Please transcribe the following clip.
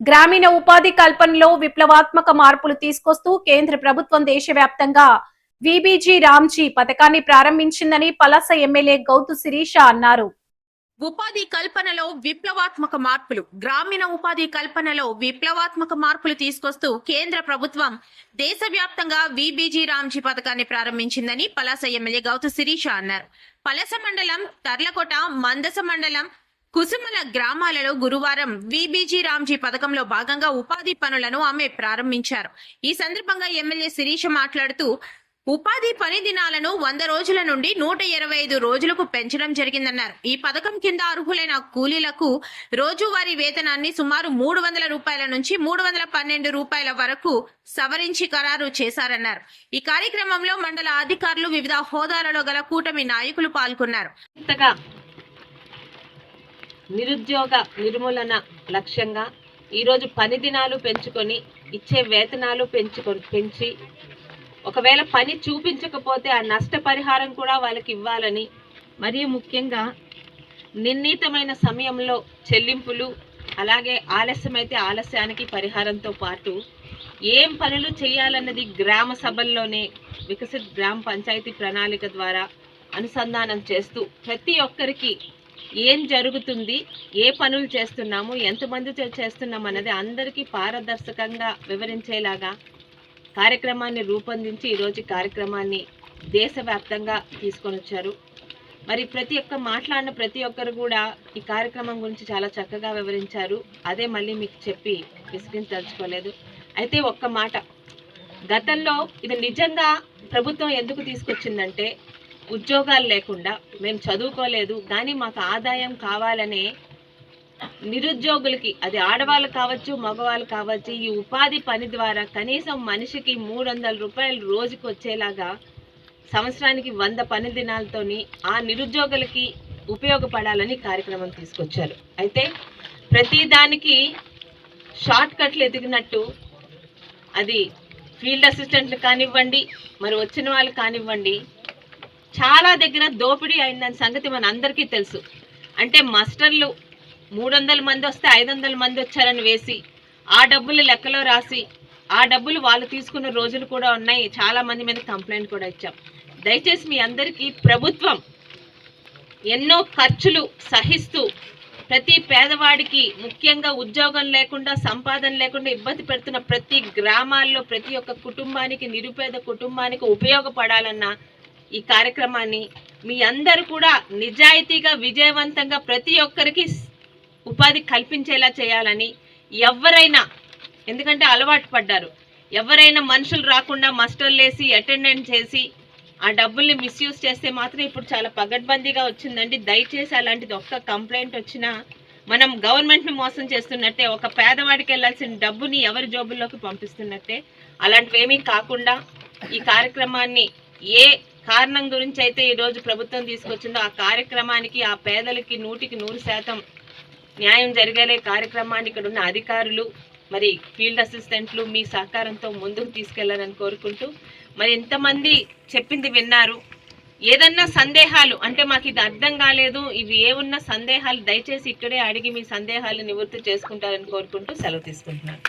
గ్రామీణ ఉపాధి కల్పనలో విప్లవాత్మక మార్పులు తీసుకొస్తూ కేంద్ర ప్రభుత్వం దేశవ్యాప్తంగా విబిజి రామ్జీ పథకాన్ని ప్రారంభించిందని పలాస ఎమ్మెల్యే గౌతు శిరీష అన్నారు. ఉపాధి కల్పనలో విప్లవాత్మక మార్పులు గ్రామీణ ఉపాధి కల్పనలో విప్లవాత్మక మార్పులు తీసుకొస్తూ కేంద్ర ప్రభుత్వం దేశవ్యాప్తంగా విబిజి రామ్జీ పథకాన్ని ప్రారంభించిందని పలాస ఎమ్మెల్యే గౌతు శిరీష అన్నారు. పలాస మండలం, తర్లకోట, మందస మండలం, కుసుమల గ్రామాలలో గురువారం విబిజి రామ్జీ పథకంలో భాగంగా ఉపాధి పనులను ఆమె ప్రారంభించారు. ఈ సందర్భంగా ఎమ్మెల్యే శిరీష మాట్లాడుతూ ఉపాధి పని దినాలను 100 రోజుల నుండి 125 రోజులకు పెంచడం జరిగిందన్నారు. ఈ పథకం కింద అర్హులైన కూలీలకు రోజువారీ వేతనాన్ని సుమారు 300 రూపాయల నుంచి 312 రూపాయల వరకు సవరించి ఖరారు చేశారన్నారు. ఈ కార్యక్రమంలో మండల అధికారులు, వివిధ హోదాలలో గల కూటమి నాయకులు పాల్గొన్నారు. నిరుద్యోగ నిర్మూలన లక్ష్యంగా ఈరోజు పని దినాలు పెంచుకొని ఇచ్చే వేతనాలు పెంచి ఒకవేళ పని చూపించకపోతే ఆ నష్టపరిహారం కూడా వాళ్ళకి ఇవ్వాలని, మరియు ముఖ్యంగా నిర్ణీతమైన సమయంలో చెల్లింపులు, అలాగే ఆలస్యమైతే ఆలస్యానికి పరిహారంతో పాటు ఏం పనులు చేయాలన్నది గ్రామ సభల్లోనే వికసిత్ గ్రామ పంచాయతీ ప్రణాళిక ద్వారా అనుసంధానం చేస్తూ ప్రతి ఒక్కరికి ఏం జరుగుతుంది, ఏ పనులు చేస్తున్నాము, ఎంతమంది చేస్తున్నాము అన్నది అందరికీ పారదర్శకంగా వివరించేలాగా కార్యక్రమాన్ని రూపొందించి ఈరోజు కార్యక్రమాన్ని దేశవ్యాప్తంగా తీసుకొని వచ్చారు. మరి మాట్లాడిన ప్రతి ఒక్కరు కూడా ఈ కార్యక్రమం గురించి చాలా చక్కగా వివరించారు. అదే మళ్ళీ మీకు చెప్పి విసిగించదలుచుకోలేదు. అయితే ఒక్క మాట, గతంలో ఇది నిజంగా ప్రభుత్వం ఎందుకు తీసుకొచ్చిందంటే, ఉద్యోగాలు లేకుండా మేము చదువుకోలేదు కానీ మాకు ఆదాయం కావాలనే నిరుద్యోగులకి, అది ఆడవాళ్ళు కావచ్చు, మగవాళ్ళు కావచ్చు, ఈ ఉపాధి పని ద్వారా కనీసం మనిషికి 300 రూపాయలు రోజుకు వచ్చేలాగా సంవత్సరానికి 100 పని దినాలతోని ఆ నిరుద్యోగులకి ఉపయోగపడాలని కార్యక్రమం తీసుకొచ్చారు. అయితే ప్రతి దానికి షార్ట్ కట్లు ఎదిగినట్టు అది ఫీల్డ్ అసిస్టెంట్లు కానివ్వండి, మరి వచ్చిన వాళ్ళు కానివ్వండి, చాలా దగ్గర దోపిడీ అయిందని సంగతి మన అందరికీ తెలుసు. అంటే మాస్టర్లు 300 మంది వస్తే 500 మంది వచ్చారని వేసి ఆ డబ్బులు లెక్కలో రాసి ఆ డబ్బులు వాళ్ళు తీసుకున్న రోజులు కూడా ఉన్నాయి. చాలా మంది మీద కంప్లైంట్ కూడా ఇచ్చాం. దయచేసి మీ అందరికీ ప్రభుత్వం ఎన్నో ఖర్చులు సహిస్తూ ప్రతి పేదవాడికి, ముఖ్యంగా ఉద్యోగం లేకుండా, సంపాదన లేకుండా ఇబ్బంది పెడుతున్న ప్రతి గ్రామాల్లో ప్రతి ఒక్క కుటుంబానికి, నిరుపేద కుటుంబానికి ఉపయోగపడాలన్న ఈ కార్యక్రమాన్ని మీ అందరూ కూడా నిజాయితీగా, విజయవంతంగా ప్రతి ఒక్కరికి ఉపాధి కల్పించేలా చేయాలని, ఎవరైనా, ఎందుకంటే అలవాటు పడ్డారు, ఎవరైనా మనుషులు రాకుండా మస్టర్లు వేసి అటెండెంట్ చేసి ఆ డబ్బుల్ని మిస్యూజ్ చేస్తే మాత్రం ఇప్పుడు చాలా పగడ్బందీగా వచ్చిందండి. దయచేసి అలాంటిది ఒక్క కంప్లైంట్ వచ్చినా మనం గవర్నమెంట్ని మోసం చేస్తున్నట్టే, ఒక పేదవాడికి వెళ్ళాల్సిన డబ్బుని ఎవరి జోబుల్లోకి పంపిస్తున్నట్టే. అలాంటివేమీ కాకుండా ఈ కార్యక్రమాన్ని ఏ కారణం గురించి అయితే ఈరోజు ప్రభుత్వం తీసుకొచ్చిందో ఆ కార్యక్రమానికి, ఆ పేదలకి 100కి 100% న్యాయం జరిగేలే కార్యక్రమాన్ని ఇక్కడ ఉన్న అధికారులు, మరి ఫీల్డ్ అసిస్టెంట్లు మీ సహకారంతో ముందుకు తీసుకెళ్లాలని కోరుకుంటూ, మరి ఎంతమంది చెప్పింది విన్నారు. ఏదన్నా సందేహాలు అంటే మాకు ఇది అర్థం కాలేదు, ఇవి ఏమున్న సందేహాలు దయచేసి ఇక్కడే అడిగి మీ సందేహాలు నివృత్తి చేసుకుంటారని కోరుకుంటూ సెలవు తీసుకుంటున్నాను.